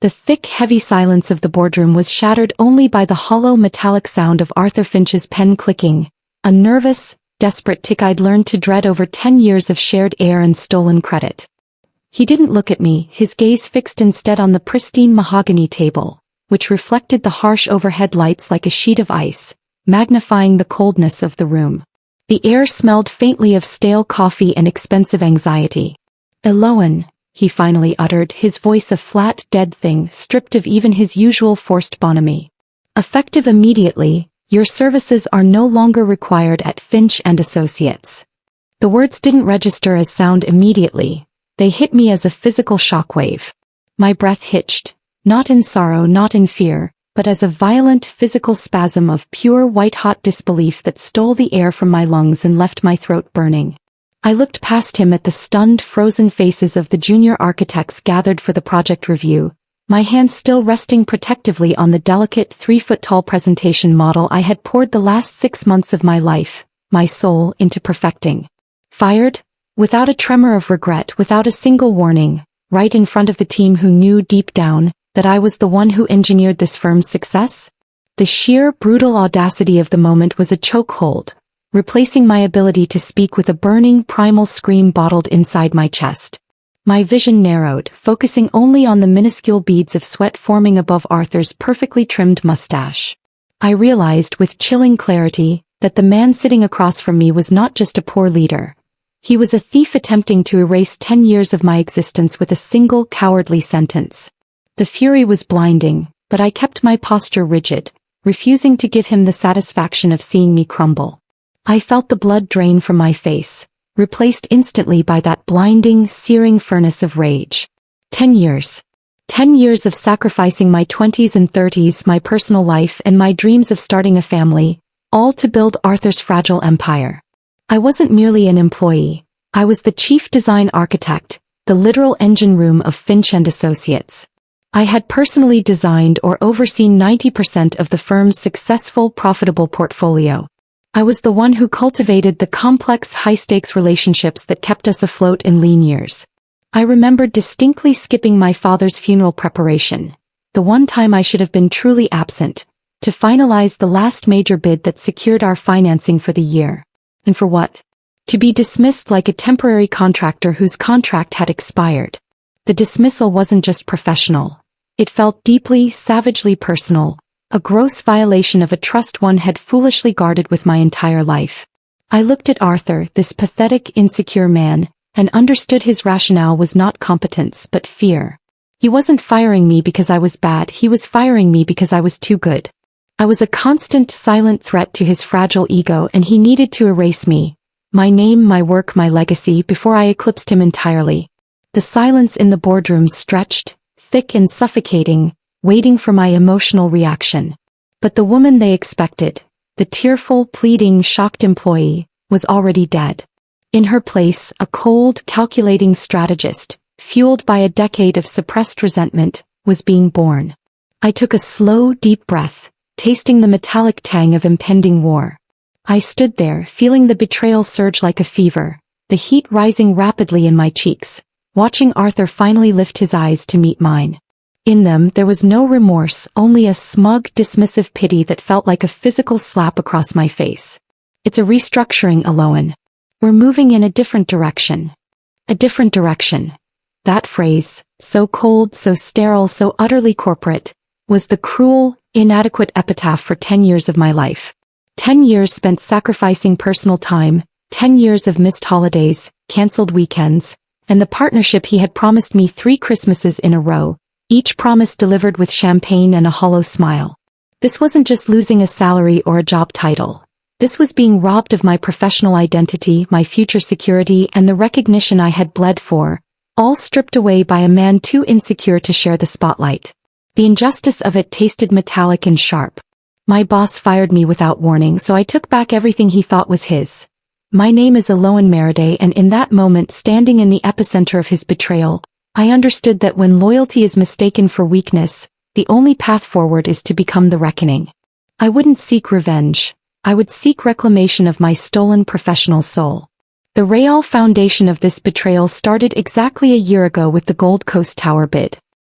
The thick, heavy silence of the boardroom was shattered only by the hollow metallic sound of Arthur Finch's pen clicking, a nervous, desperate tick I'd learned to dread over 10 years of shared air and stolen credit. He didn't look at me, his gaze fixed instead on the pristine mahogany table, which reflected the harsh overhead lights like a sheet of ice, magnifying the coldness of the room. The air smelled faintly of stale coffee and expensive anxiety. "Elowen," he finally uttered, his voice a flat, dead thing, stripped of even his usual forced bonhomie. "Effective immediately, your services are no longer required at Finch and Associates." The words didn't register as sound immediately. They hit me as a physical shockwave. My breath hitched, not in sorrow, not in fear, but as a violent physical spasm of pure white-hot disbelief that stole the air from my lungs and left my throat burning. I looked past him at the stunned, frozen faces of the junior architects gathered for the project review, my hands still resting protectively on the delicate 3-foot-tall presentation model I had poured the last 6 months of my life, my soul, into perfecting. Fired? Without a tremor of regret, without a single warning, right in front of the team who knew deep down that I was the one who engineered this firm's success? The sheer, brutal audacity of the moment was a chokehold, replacing my ability to speak with a burning, primal scream bottled inside my chest. My vision narrowed, focusing only on the minuscule beads of sweat forming above Arthur's perfectly trimmed mustache. I realized with chilling clarity that the man sitting across from me was not just a poor leader. He was a thief attempting to erase 10 years of my existence with a single cowardly sentence. The fury was blinding, but I kept my posture rigid, refusing to give him the satisfaction of seeing me crumble. I felt the blood drain from my face, replaced instantly by that blinding, searing furnace of rage. 10 years. 10 years of sacrificing my 20s and 30s, my personal life and my dreams of starting a family, all to build Arthur's fragile empire. I wasn't merely an employee. I was the chief design architect, the literal engine room of Finch and Associates. I had personally designed or overseen 90% of the firm's successful, profitable portfolio. I was the one who cultivated the complex, high-stakes relationships that kept us afloat in lean years. I remembered distinctly skipping my father's funeral preparation, the one time I should have been truly absent, to finalize the last major bid that secured our financing for the year. And for what? To be dismissed like a temporary contractor whose contract had expired. The dismissal wasn't just professional. It felt deeply, savagely personal, a gross violation of a trust one had foolishly guarded with my entire life. I looked at Arthur, this pathetic, insecure man, and understood his rationale was not competence but fear. He wasn't firing me because I was bad, he was firing me because I was too good. I was a constant, silent threat to his fragile ego and he needed to erase me, my name, my work, my legacy, before I eclipsed him entirely. The silence in the boardroom stretched, thick and suffocating, waiting for my emotional reaction. But the woman they expected, the tearful, pleading, shocked employee, was already dead. In her place, a cold, calculating strategist, fueled by a decade of suppressed resentment, was being born. I took a slow, deep breath, tasting the metallic tang of impending war. I stood there, feeling the betrayal surge like a fever, the heat rising rapidly in my cheeks, watching Arthur finally lift his eyes to meet mine. In them there was no remorse, only a smug, dismissive pity that felt like a physical slap across my face. "It's a restructuring, Elowen. We're moving in a different direction." A different direction. That phrase, so cold, so sterile, so utterly corporate, was the cruel, inadequate epitaph for 10 years of my life. 10 years spent sacrificing personal time, 10 years of missed holidays, cancelled weekends, and the partnership he had promised me 3 Christmases in a row, each promise delivered with champagne and a hollow smile. This wasn't just losing a salary or a job title. This was being robbed of my professional identity, my future security, and the recognition I had bled for, all stripped away by a man too insecure to share the spotlight. The injustice of it tasted metallic and sharp. My boss fired me without warning, so I took back everything he thought was his. My name is Elowen Meriday, and in that moment, standing in the epicenter of his betrayal, I understood that when loyalty is mistaken for weakness, the only path forward is to become the reckoning. I wouldn't seek revenge. I would seek reclamation of my stolen professional soul. The real foundation of this betrayal started exactly a year ago with the Gold Coast Tower bid.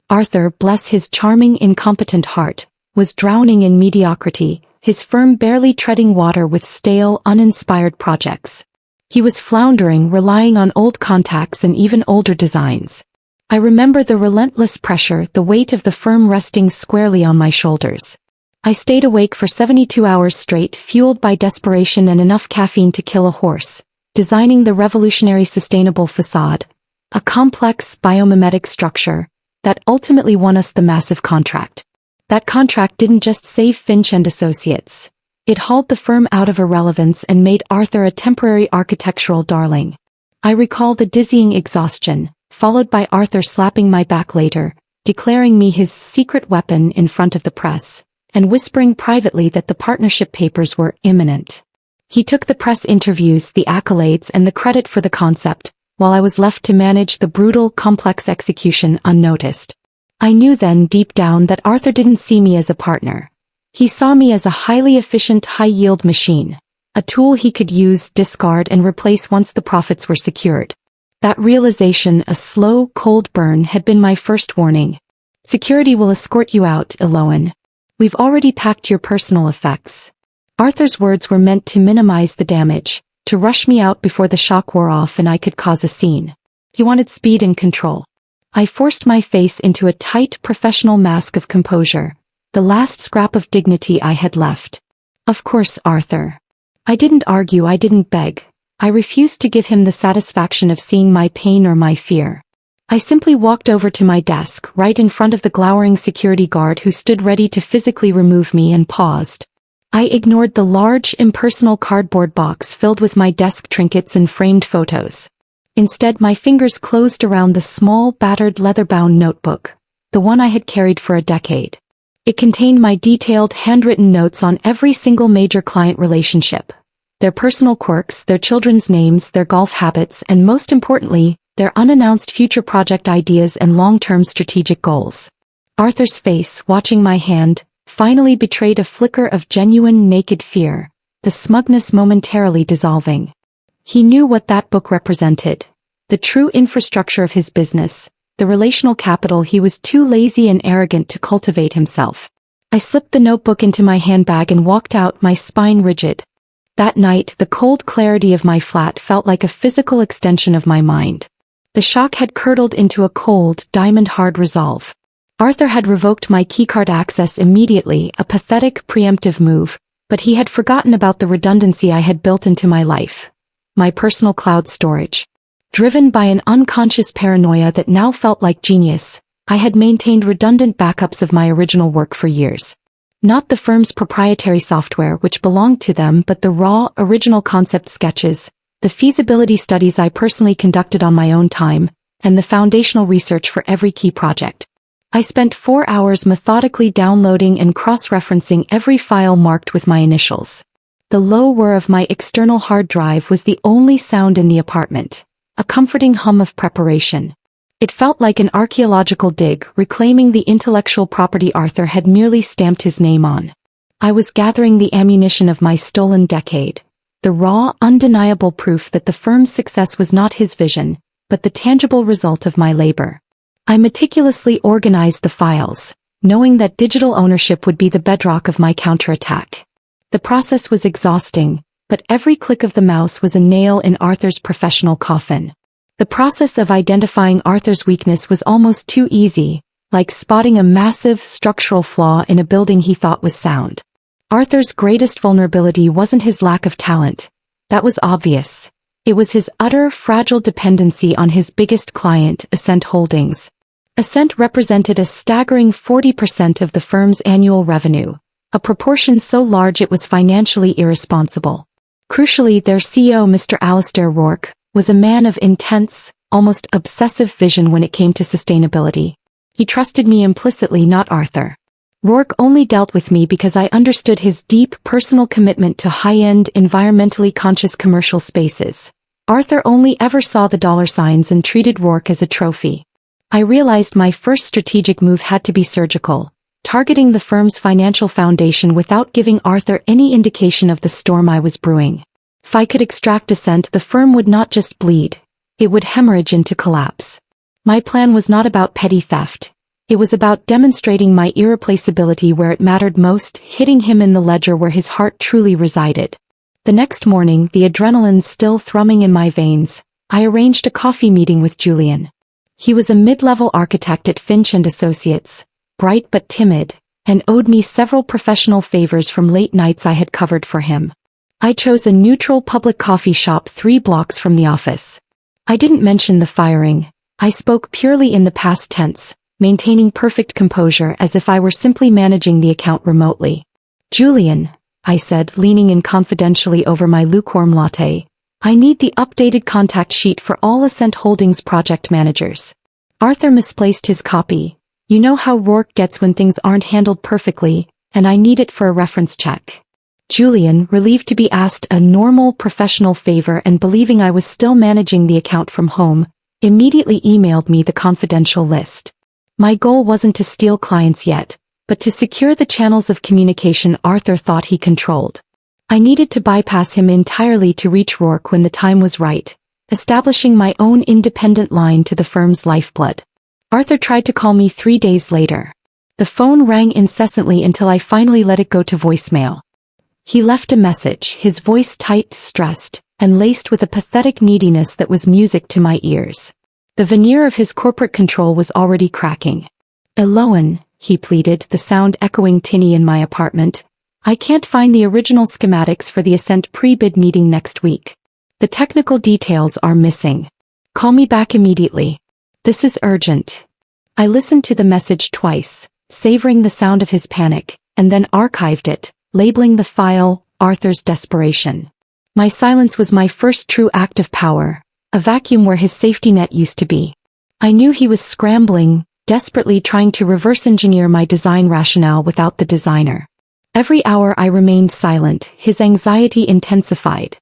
Arthur, bless his charming, incompetent heart, was drowning in mediocrity, his firm barely treading water with stale, uninspired projects. He was floundering, relying on old contacts and even older designs. I remember the relentless pressure, the weight of the firm resting squarely on my shoulders. I stayed awake for 72 hours straight, fueled by desperation and enough caffeine to kill a horse, designing the revolutionary sustainable facade, a complex biomimetic structure that ultimately won us the massive contract. That contract didn't just save Finch and Associates. It hauled the firm out of irrelevance and made Arthur a temporary architectural darling. I recall the dizzying exhaustion, followed by Arthur slapping my back later, declaring me his secret weapon in front of the press, and whispering privately that the partnership papers were imminent. He took the press interviews, the accolades, and the credit for the concept, while I was left to manage the brutal, complex execution unnoticed. I knew then, deep down, that Arthur didn't see me as a partner. He saw me as a highly efficient, high-yield machine, a tool he could use, discard, and replace once the profits were secured. That realization, a slow, cold burn, had been my first warning. Security will escort you out, Elowen. We've already packed your personal effects. Arthur's words were meant to minimize the damage, to rush me out before the shock wore off and I could cause a scene. He wanted speed and control. I forced my face into a tight, professional mask of composure, the last scrap of dignity I had left. Of course, Arthur. I didn't argue, I didn't beg. I refused to give him the satisfaction of seeing my pain or my fear. I simply walked over to my desk, right in front of the glowering security guard who stood ready to physically remove me, and paused. I ignored the large, impersonal cardboard box filled with my desk trinkets and framed photos. Instead, my fingers closed around the small, battered, leather-bound notebook, the one I had carried for a decade. It contained my detailed, handwritten notes on every single major client relationship, their personal quirks, their children's names, their golf habits, and most importantly, their unannounced future project ideas and long-term strategic goals. Arthur's face, watching my hand, finally betrayed a flicker of genuine, naked fear, the smugness momentarily dissolving. He knew what that book represented, the true infrastructure of his business, the relational capital he was too lazy and arrogant to cultivate himself. I slipped the notebook into my handbag and walked out, my spine rigid. That night, the cold clarity of my flat felt like a physical extension of my mind. The shock had curdled into a cold, diamond-hard resolve. Arthur had revoked my keycard access immediately, a pathetic, preemptive move, but he had forgotten about the redundancy I had built into my life. My personal cloud storage. Driven by an unconscious paranoia that now felt like genius, I had maintained redundant backups of my original work for years. Not the firm's proprietary software, which belonged to them, but the raw, original concept sketches, the feasibility studies I personally conducted on my own time, and the foundational research for every key project. I spent 4 hours methodically downloading and cross-referencing every file marked with my initials. The low whir of my external hard drive was the only sound in the apartment, a comforting hum of preparation. It felt like an archaeological dig, reclaiming the intellectual property Arthur had merely stamped his name on. I was gathering the ammunition of my stolen decade, the raw, undeniable proof that the firm's success was not his vision, but the tangible result of my labor. I meticulously organized the files, knowing that digital ownership would be the bedrock of my counterattack. The process was exhausting, but every click of the mouse was a nail in Arthur's professional coffin. The process of identifying Arthur's weakness was almost too easy, like spotting a massive structural flaw in a building he thought was sound. Arthur's greatest vulnerability wasn't his lack of talent. That was obvious. It was his utter, fragile dependency on his biggest client, Ascent Holdings. Ascent represented a staggering 40% of the firm's annual revenue, a proportion so large it was financially irresponsible. Crucially, their CEO, Mr. Alistair Rourke, was a man of intense, almost obsessive vision when it came to sustainability. He trusted me implicitly, not Arthur. Rourke only dealt with me because I understood his deep personal commitment to high-end, environmentally conscious commercial spaces. Arthur only ever saw the dollar signs and treated Rourke as a trophy. I realized my first strategic move had to be surgical, targeting the firm's financial foundation without giving Arthur any indication of the storm I was brewing. If I could extract Ascent, the firm would not just bleed, it would hemorrhage into collapse. My plan was not about petty theft. It was about demonstrating my irreplaceability where it mattered most, hitting him in the ledger where his heart truly resided. The next morning, the adrenaline still thrumming in my veins, I arranged a coffee meeting with Julian. He was a mid-level architect at Finch & Associates, bright but timid, and owed me several professional favors from late nights I had covered for him. I chose a neutral public coffee shop 3 blocks from the office. I didn't mention the firing. I spoke purely in the past tense, maintaining perfect composure as if I were simply managing the account remotely. "Julian," I said, leaning in confidentially over my lukewarm latte, "I need the updated contact sheet for all Ascent Holdings project managers. Arthur misplaced his copy. You know how Rourke gets when things aren't handled perfectly, and I need it for a reference check." Julian, relieved to be asked a normal professional favor and believing I was still managing the account from home, immediately emailed me the confidential list. My goal wasn't to steal clients yet, but to secure the channels of communication Arthur thought he controlled. I needed to bypass him entirely to reach Rourke when the time was right, establishing my own independent line to the firm's lifeblood. Arthur tried to call me 3 days later. The phone rang incessantly until I finally let it go to voicemail. He left a message, his voice tight, stressed, and laced with a pathetic neediness that was music to my ears. The veneer of his corporate control was already cracking. "Elowen," he pleaded, the sound echoing tinny in my apartment, "I can't find the original schematics for the Ascent pre-bid meeting next week. The technical details are missing. Call me back immediately. This is urgent." I listened to the message twice, savoring the sound of his panic, and then archived it, labeling the file, Arthur's desperation. My silence was my first true act of power, a vacuum where his safety net used to be. I knew he was scrambling, desperately trying to reverse engineer my design rationale without the designer. Every hour I remained silent, his anxiety intensified.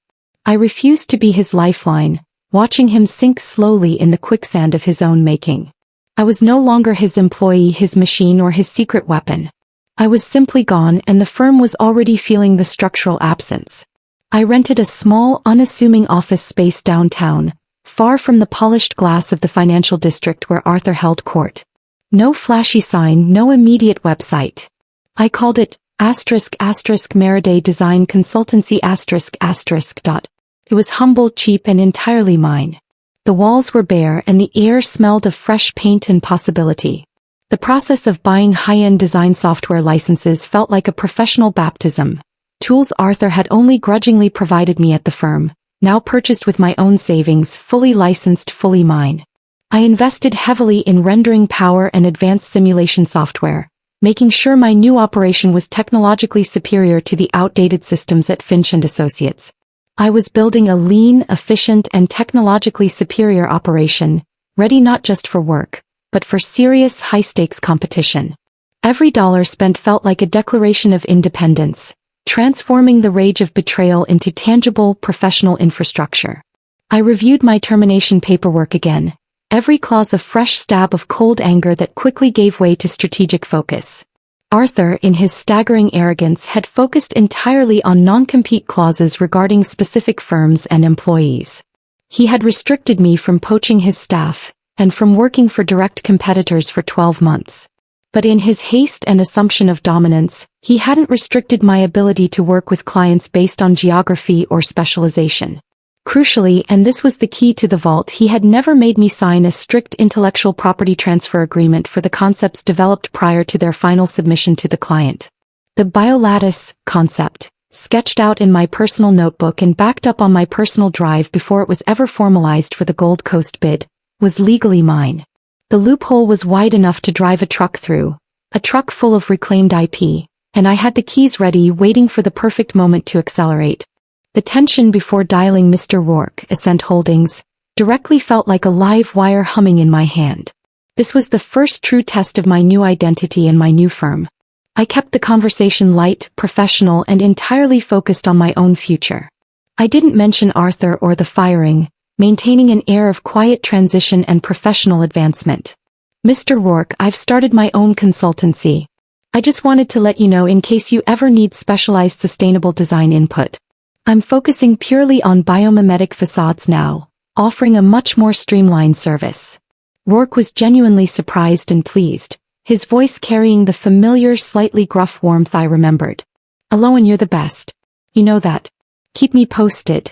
I refused to be his lifeline, watching him sink slowly in the quicksand of his own making. I was no longer his employee, his machine, or his secret weapon. I was simply gone, and the firm was already feeling the structural absence. I rented a small, unassuming office space downtown, far from the polished glass of the financial district where Arthur held court. No flashy sign, no immediate website. I called it **Meriday Design Consultancy **. It was humble, cheap, and entirely mine. The walls were bare and the air smelled of fresh paint and possibility. The process of buying high-end design software licenses felt like a professional baptism. Tools Arthur had only grudgingly provided me at the firm, now purchased with my own savings, fully licensed, fully mine. I invested heavily in rendering power and advanced simulation software, making sure my new operation was technologically superior to the outdated systems at Finch & Associates. I was building a lean, efficient, and technologically superior operation, ready not just for work, but for serious, high-stakes competition. Every dollar spent felt like a declaration of independence, transforming the rage of betrayal into tangible, professional infrastructure. I reviewed my termination paperwork again, every clause a fresh stab of cold anger that quickly gave way to strategic focus. Arthur, in his staggering arrogance, had focused entirely on non-compete clauses regarding specific firms and employees. He had restricted me from poaching his staff, and from working for direct competitors for 12 months. But in his haste and assumption of dominance, he hadn't restricted my ability to work with clients based on geography or specialization. Crucially, and this was the key to the vault, he had never made me sign a strict intellectual property transfer agreement for the concepts developed prior to their final submission to the client. The biolattice concept, sketched out in my personal notebook and backed up on my personal drive before it was ever formalized for the Gold Coast bid, was legally mine. The loophole was wide enough to drive a truck through, a truck full of reclaimed IP, and I had the keys ready, waiting for the perfect moment to accelerate. The tension before dialing Mr. Rourke, Ascent Holdings, directly felt like a live wire humming in my hand. This was the first true test of my new identity and my new firm. I kept the conversation light, professional, and entirely focused on my own future. I didn't mention Arthur or the firing, maintaining an air of quiet transition and professional advancement. "Mr. Rourke, I've started my own consultancy. I just wanted to let you know in case you ever need specialized sustainable design input. I'm focusing purely on biomimetic facades now, offering a much more streamlined service." Rourke was genuinely surprised and pleased, his voice carrying the familiar, slightly gruff warmth I remembered. "Elowen, you're the best. You know that. Keep me posted."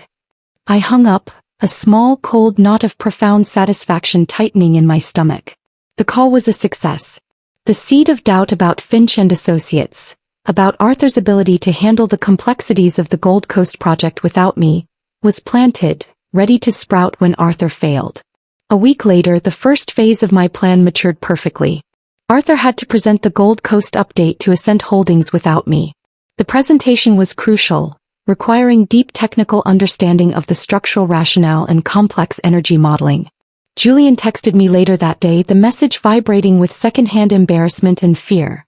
I hung up, a small cold knot of profound satisfaction tightening in my stomach. The call was a success. The seed of doubt about Finch and Associates, about Arthur's ability to handle the complexities of the Gold Coast project without me, was planted, ready to sprout when Arthur failed. A week later, the first phase of my plan matured perfectly. Arthur had to present the Gold Coast update to Ascent Holdings without me. The presentation was crucial, requiring deep technical understanding of the structural rationale and complex energy modeling. Julian texted me later that day, the message vibrating with second-hand embarrassment and fear.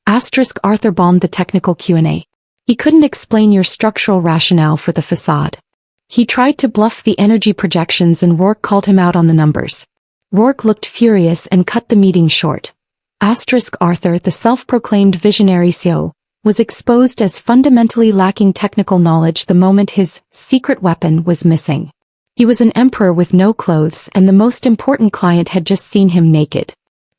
Arthur bombed the technical Q&A. He couldn't explain your structural rationale for the facade. He tried to bluff the energy projections and Rourke called him out on the numbers. Rourke looked furious and cut the meeting short. Arthur, the self-proclaimed visionary CEO, was exposed as fundamentally lacking technical knowledge the moment his secret weapon was missing. He was an emperor with no clothes, and the most important client had just seen him naked.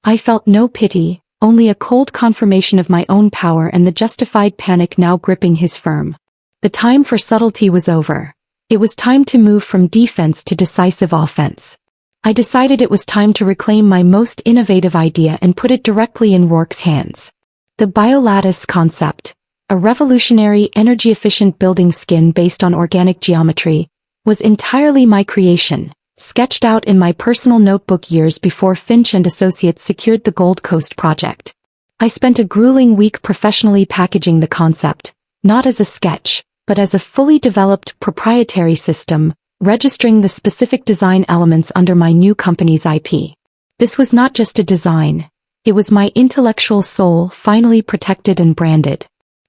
I felt no pity, only a cold confirmation of my own power and the justified panic now gripping his firm. The time for subtlety was over. It was time to move from defense to decisive offense. I decided it was time to reclaim my most innovative idea and put it directly in Rourke's hands. The biolattice concept, a revolutionary energy-efficient building skin based on organic geometry, was entirely my creation, sketched out in my personal notebook years before Finch and Associates secured the Gold Coast project. I spent a grueling week professionally packaging the concept, not as a sketch, but as a fully developed proprietary system, registering the specific design elements under my new company's IP. This was not just a design. It was my intellectual soul finally protected and branded.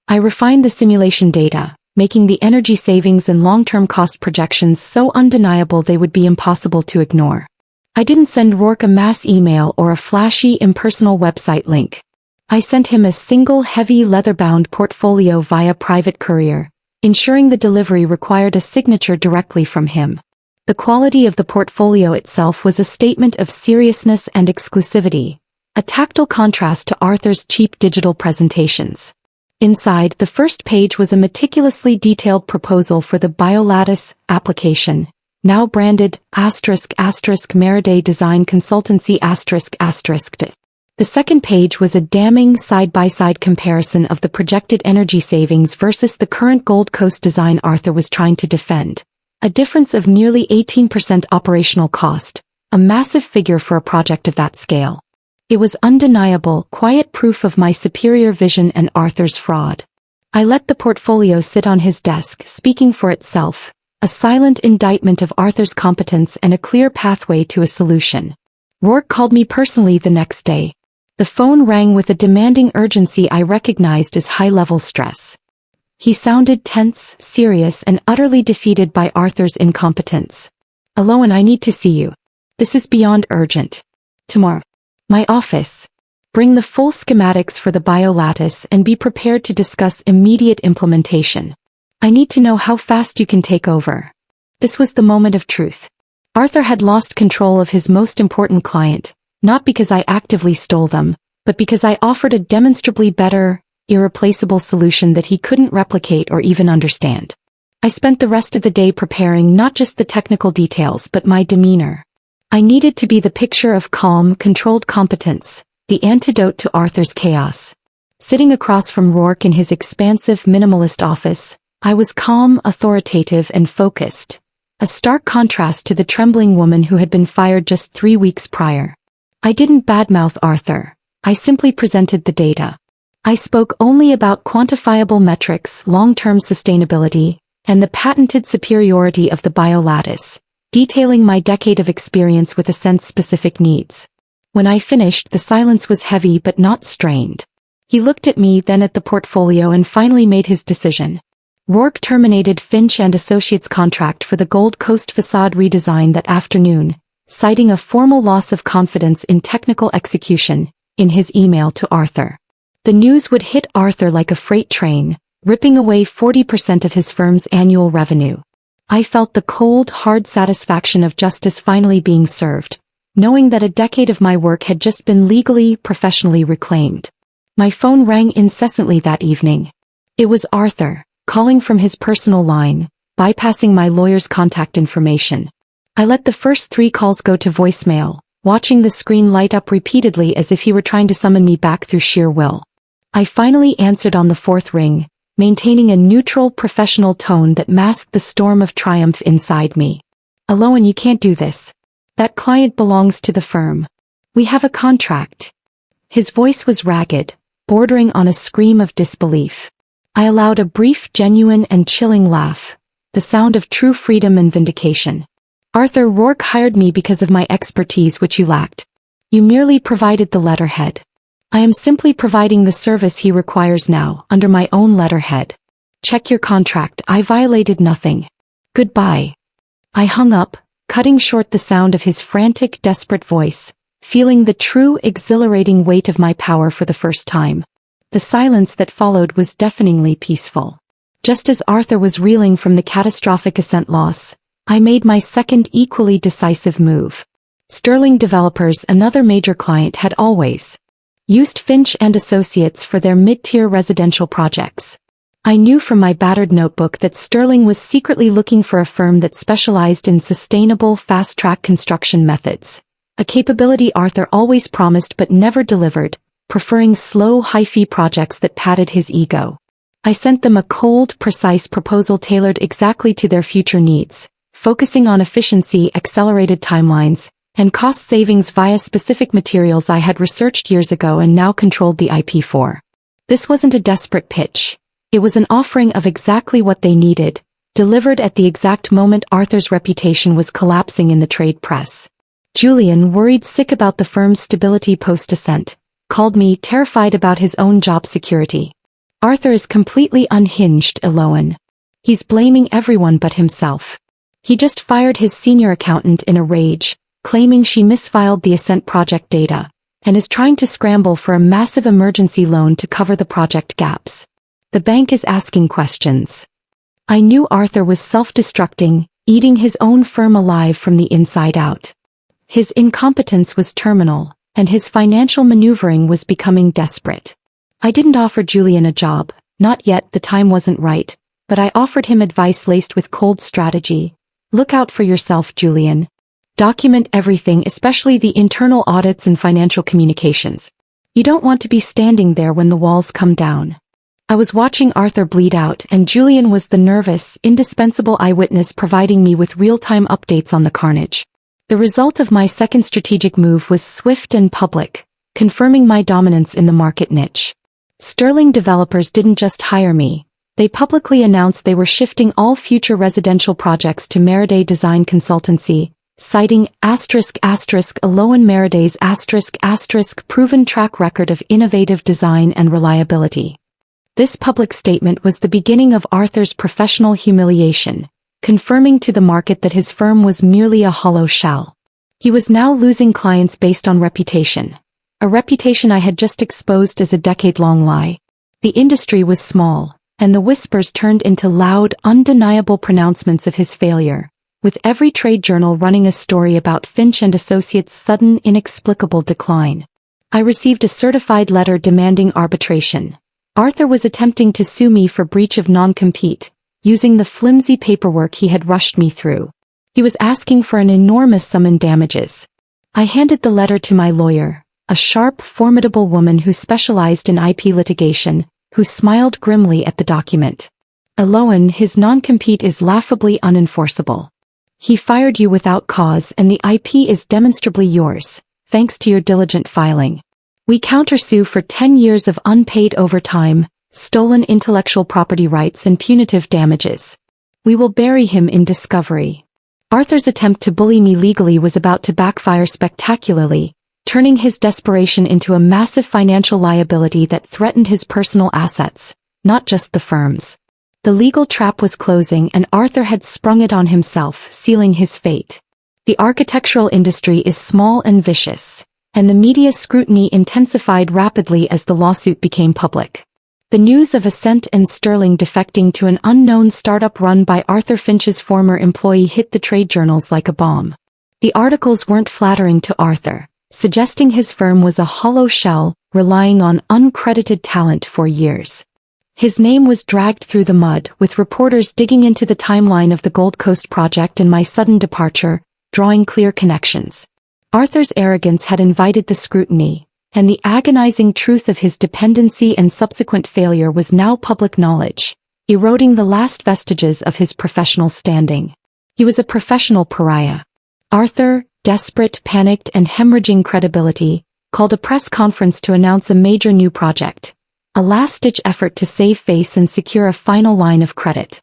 I refined the simulation data, making the energy savings and long-term cost projections so undeniable they would be impossible to ignore. I didn't send Rourke a mass email or a flashy impersonal website link. I sent him a single heavy leather-bound portfolio via private courier, ensuring the delivery required a signature directly from him. The quality of the portfolio itself was a statement of seriousness and exclusivity, a tactile contrast to Arthur's cheap digital presentations. Inside, the first page was a meticulously detailed proposal for the biolattice application, now branded **Meriday Design Consultancy **. The second page was a damning side-by-side comparison of the projected energy savings versus the current Gold Coast design Arthur was trying to defend. A difference of nearly 18% operational cost, a massive figure for a project of that scale. It was undeniable, quiet proof of my superior vision and Arthur's fraud. I let the portfolio sit on his desk, speaking for itself, a silent indictment of Arthur's competence and a clear pathway to a solution. Rourke called me personally the next day. The phone rang with a demanding urgency I recognized as high-level stress. He sounded tense, serious, and utterly defeated by Arthur's incompetence. "Elowen, I need to see you. This is beyond urgent. Tomorrow. My office. Bring the full schematics for the biolattice and be prepared to discuss immediate implementation. I need to know how fast you can take over." This was the moment of truth. Arthur had lost control of his most important client, not because I actively stole them, but because I offered a demonstrably better, irreplaceable solution that he couldn't replicate or even understand. I spent the rest of the day preparing not just the technical details but my demeanor. I needed to be the picture of calm, controlled competence, the antidote to Arthur's chaos. Sitting across from Rourke in his expansive minimalist office, I was calm, authoritative, and focused, a stark contrast to the trembling woman who had been fired just 3 weeks prior. I didn't badmouth Arthur. I simply presented the data. I spoke only about quantifiable metrics, long-term sustainability, and the patented superiority of the biolattice, detailing my decade of experience with Ascent-specific needs. When I finished, the silence was heavy but not strained. He looked at me, then at the portfolio, and finally made his decision. Rourke terminated Finch and Associates' contract for the Gold Coast facade redesign that afternoon, citing a formal loss of confidence in technical execution, in his email to Arthur. The news would hit Arthur like a freight train, ripping away 40% of his firm's annual revenue. I felt the cold, hard satisfaction of justice finally being served. knowing that a decade of my work had just been legally, professionally reclaimed. My phone rang incessantly that evening. It was Arthur, calling from his personal line, bypassing my lawyer's contact information. I let the first 3 calls go to voicemail, watching the screen light up repeatedly as if he were trying to summon me back through sheer will. I finally answered on the 4th ring, maintaining a neutral, professional tone that masked the storm of triumph inside me. Elowen, you can't do this. That client belongs to the firm. We have a contract. His voice was ragged, bordering on a scream of disbelief. I allowed a brief, genuine and chilling laugh, the sound of true freedom and vindication. Arthur, Rourke hired me because of my expertise, which you lacked. You merely provided the letterhead. I am simply providing the service he requires now, under my own letterhead. Check your contract. I violated nothing. Goodbye. I hung up, cutting short the sound of his frantic, desperate voice, feeling the true, exhilarating weight of my power for the first time. The silence that followed was deafeningly peaceful. Just as Arthur was reeling from the catastrophic ascent loss, I made my second equally decisive move. Sterling Developers, another major client, had always used Finch and Associates for their mid-tier residential projects. I knew from my battered notebook that Sterling was secretly looking for a firm that specialized in sustainable, fast-track construction methods, a capability Arthur always promised but never delivered, preferring slow, high-fee projects that patted his ego. I sent them a cold, precise proposal tailored exactly to their future needs, focusing on efficiency, accelerated timelines, and cost savings via specific materials I had researched years ago and now controlled the IP for. This wasn't a desperate pitch. It was an offering of exactly what they needed, delivered at the exact moment Arthur's reputation was collapsing in the trade press. Julian, worried sick about the firm's stability post-ascent, called me, terrified about his own job security. Arthur is completely unhinged, Elowen. He's blaming everyone but himself. He just fired his senior accountant in a rage, claiming she misfiled the Ascent project data, and is trying to scramble for a massive emergency loan to cover the project gaps. The bank is asking questions. I knew Arthur was self-destructing, eating his own firm alive from the inside out. His incompetence was terminal, and his financial maneuvering was becoming desperate. I didn't offer Julian a job, not yet, the time wasn't right, but I offered him advice laced with cold strategy. Look out for yourself, Julian. Document everything, especially the internal audits and financial communications. You don't want to be standing there when the walls come down. I was watching Arthur bleed out, and Julian was the nervous, indispensable eyewitness providing me with real-time updates on the carnage. The result of my second strategic move was swift and public, confirming my dominance in the market niche. Sterling Developers didn't just hire me. They publicly announced they were shifting all future residential projects to Meriday Design Consultancy, citing Elowen Meriday's proven track record of innovative design and reliability. This public statement was the beginning of Arthur's professional humiliation, confirming to the market that his firm was merely a hollow shell. He was now losing clients based on reputation, a reputation I had just exposed as a decade-long lie. The industry was small, and the whispers turned into loud, undeniable pronouncements of his failure, with every trade journal running a story about Finch and Associates' sudden, inexplicable decline. I received a certified letter demanding arbitration. Arthur was attempting to sue me for breach of non-compete, using the flimsy paperwork he had rushed me through. He was asking for an enormous sum in damages. I handed the letter to my lawyer, a sharp, formidable woman who specialized in IP litigation, who smiled grimly at the document. Elowen, his non-compete is laughably unenforceable. He fired you without cause and the IP is demonstrably yours, thanks to your diligent filing. We countersue for 10 years of unpaid overtime, stolen intellectual property rights and punitive damages. We will bury him in discovery. Arthur's attempt to bully me legally was about to backfire spectacularly, turning his desperation into a massive financial liability that threatened his personal assets, not just the firm's. The legal trap was closing and Arthur had sprung it on himself, sealing his fate. The architectural industry is small and vicious, and the media scrutiny intensified rapidly as the lawsuit became public. The news of Ascent and Sterling defecting to an unknown startup run by Arthur Finch's former employee hit the trade journals like a bomb. The articles weren't flattering to Arthur, suggesting his firm was a hollow shell, relying on uncredited talent for years. His name was dragged through the mud, with reporters digging into the timeline of the Gold Coast project and my sudden departure, drawing clear connections. Arthur's arrogance had invited the scrutiny, and the agonizing truth of his dependency and subsequent failure was now public knowledge, eroding the last vestiges of his professional standing. He was a professional pariah. Arthur, desperate, panicked, and hemorrhaging credibility, called a press conference to announce a major new project, a last-ditch effort to save face and secure a final line of credit.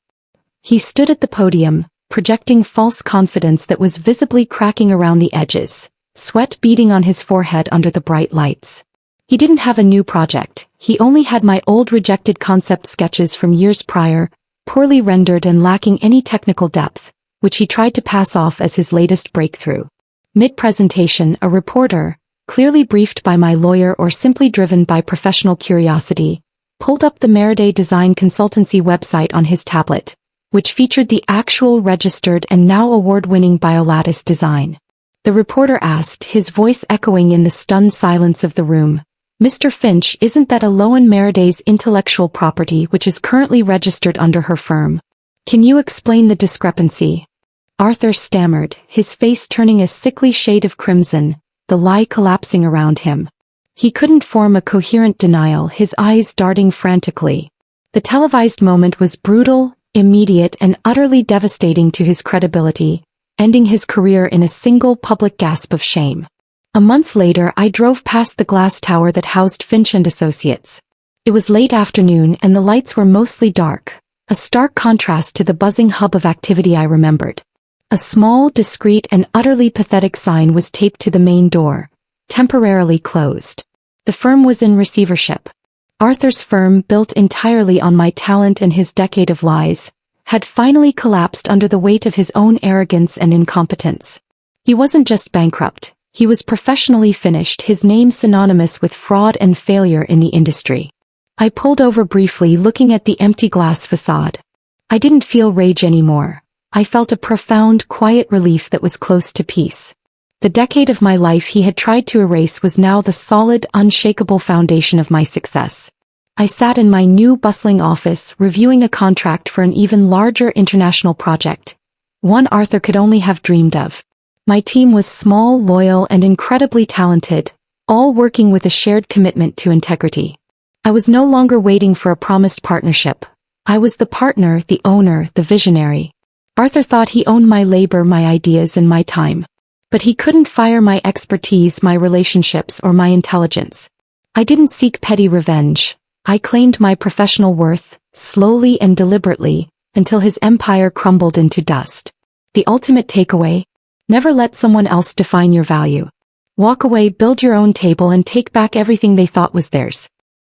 He stood at the podium, projecting false confidence that was visibly cracking around the edges, sweat beading on his forehead under the bright lights. He didn't have a new project, he only had my old rejected concept sketches from years prior, poorly rendered and lacking any technical depth, which he tried to pass off as his latest breakthrough. Mid-presentation, a reporter, clearly briefed by my lawyer or simply driven by professional curiosity, pulled up the Meriday Design Consultancy website on his tablet, which featured the actual registered and now award-winning Biolattice design. The reporter asked, his voice echoing in the stunned silence of the room, "Mr. Finch, isn't that Elowen Meriday's intellectual property which is currently registered under her firm? Can you explain the discrepancy?" Arthur stammered, his face turning a sickly shade of crimson, the lie collapsing around him. He couldn't form a coherent denial, his eyes darting frantically. The televised moment was brutal, immediate, and utterly devastating to his credibility, ending his career in a single public gasp of shame. A month later, I drove past the glass tower that housed Finch and Associates. It was late afternoon and the lights were mostly dark, a stark contrast to the buzzing hub of activity I remembered. A small, discreet, and utterly pathetic sign was taped to the main door, temporarily closed. The firm was in receivership. Arthur's firm, built entirely on my talent and his decade of lies, had finally collapsed under the weight of his own arrogance and incompetence. He wasn't just bankrupt, he was professionally finished, his name synonymous with fraud and failure in the industry. I pulled over briefly, looking at the empty glass facade. I didn't feel rage anymore. I felt a profound, quiet relief that was close to peace. The decade of my life he had tried to erase was now the solid, unshakable foundation of my success. I sat in my new bustling office, reviewing a contract for an even larger international project, one Arthur could only have dreamed of. My team was small, loyal, and incredibly talented, all working with a shared commitment to integrity. I was no longer waiting for a promised partnership. I was the partner, the owner, the visionary. Arthur thought he owned my labor, my ideas, and my time. But he couldn't fire my expertise, my relationships, or my intelligence. I didn't seek petty revenge. I claimed my professional worth, slowly and deliberately, until his empire crumbled into dust. The ultimate takeaway: never let someone else define your value. Walk away, build your own table, and take back everything they thought was theirs.